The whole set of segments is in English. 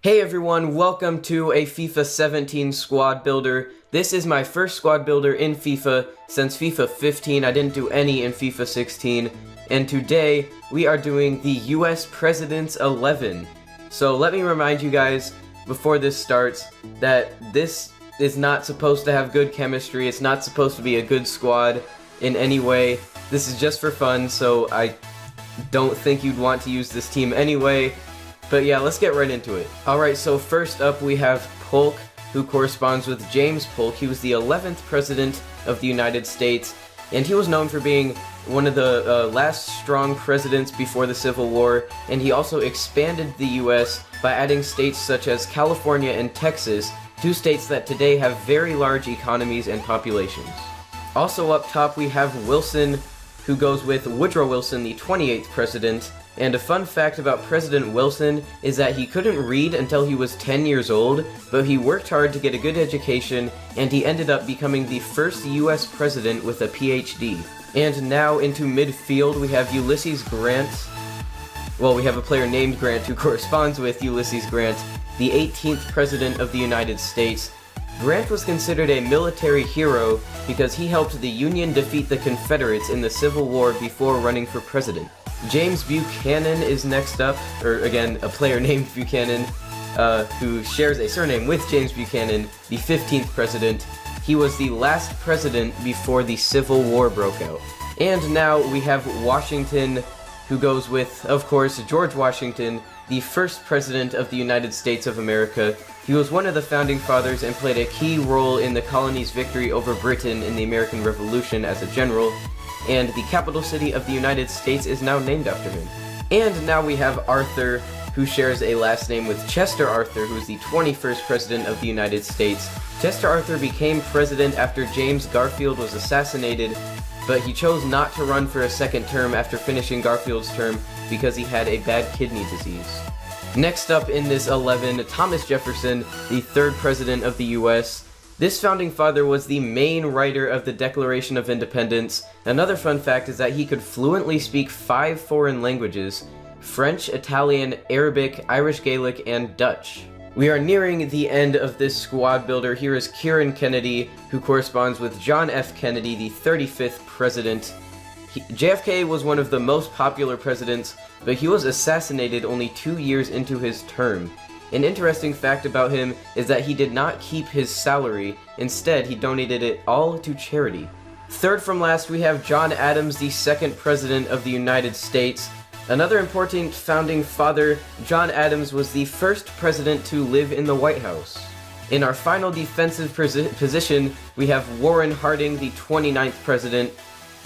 Hey everyone, welcome to a FIFA 17 squad builder. This is my first squad builder in FIFA since FIFA 15. I didn't do any in FIFA 16. And today, we are doing the US President's 11. So let me remind you guys, before this starts, that this is not supposed to have good chemistry. It's not supposed to be a good squad in any way. This is just for fun, so I don't think you'd want to use this team anyway. But yeah, let's get right into it. Alright, so first up we have Polk, who corresponds with James Polk. He was the 11th President of the United States, and he was known for being one of the last strong presidents before the Civil War, and he also expanded the US by adding states such as California and Texas, two states that today have very large economies and populations. Also up top we have Wilson, who goes with Woodrow Wilson, the 28th President. And a fun fact about President Wilson is that he couldn't read until he was 10 years old, but he worked hard to get a good education, and he ended up becoming the first US president with a PhD. And now into midfield we have Ulysses Grant. Well, we have a player named Grant who corresponds with Ulysses Grant, the 18th President of the United States. Grant was considered a military hero because he helped the Union defeat the Confederates in the Civil War before running for president. James Buchanan is next up, or again, a player named Buchanan, who shares a surname with James Buchanan, the 15th president. He was the last president before the Civil War broke out. And now we have Washington, who goes with, of course, George Washington, the first president of the United States of America. He was one of the founding fathers and played a key role in the colony's victory over Britain in the American Revolution as a general, and the capital city of the United States is now named after him. And now we have Arthur, who shares a last name with Chester Arthur, who is the 21st President of the United States. Chester Arthur became president after James Garfield was assassinated, but he chose not to run for a second term after finishing Garfield's term because he had a bad kidney disease. Next up in this 11, Thomas Jefferson, the 3rd President of the US. This founding father was the main writer of the Declaration of Independence. Another fun fact is that he could fluently speak 5 foreign languages: French, Italian, Arabic, Irish Gaelic, and Dutch. We are nearing the end of this squad builder. Here is Kieran Kennedy, who corresponds with John F. Kennedy, the 35th president. JFK was one of the most popular presidents, but he was assassinated only 2 years into his term. An interesting fact about him is that he did not keep his salary. Instead, he donated it all to charity. Third from last, we have John Adams, the 2nd President of the United States. Another important founding father, John Adams was the first president to live in the White House. In our final defensive position, we have Warren Harding, the 29th President.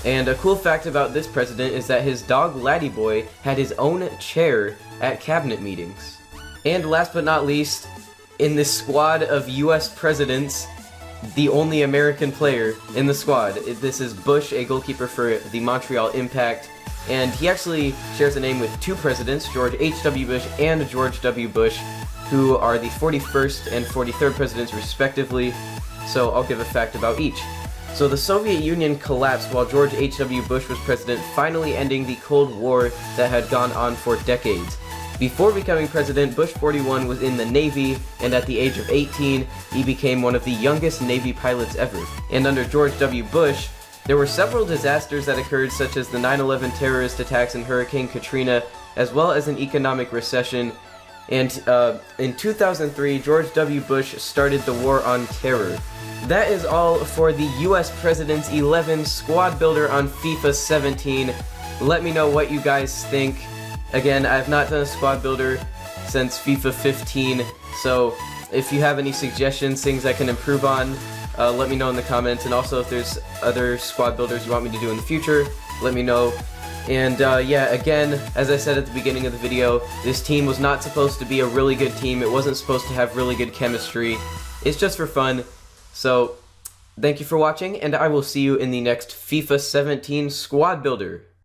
And a cool fact about this president is that his dog Laddie had his own chair at cabinet meetings. And last but not least, in this squad of US presidents, the only American player in the squad, this is Bush, a goalkeeper for the Montreal Impact, and he actually shares a name with 2 presidents, George H.W. Bush and George W. Bush, who are the 41st and 43rd presidents respectively, so I'll give a fact about each. So the Soviet Union collapsed while George H.W. Bush was president, finally ending the Cold War that had gone on for decades. Before becoming president, Bush 41 was in the Navy, and at the age of 18, he became one of the youngest Navy pilots ever. And under George W. Bush, there were several disasters that occurred, such as the 9/11 terrorist attacks and Hurricane Katrina, as well as an economic recession. And in 2003, George W. Bush started the War on Terror. That is all for the US President's 11 squad builder on FIFA 17. Let me know what you guys think. Again, I have not done a squad builder since FIFA 15, so if you have any suggestions, things I can improve on, let me know in the comments. And also if there's other squad builders you want me to do in the future, let me know. And yeah, again, as I said at the beginning of the video, this team was not supposed to be a really good team. It wasn't supposed to have really good chemistry. It's just for fun. So, thank you for watching, and I will see you in the next FIFA 17 squad builder.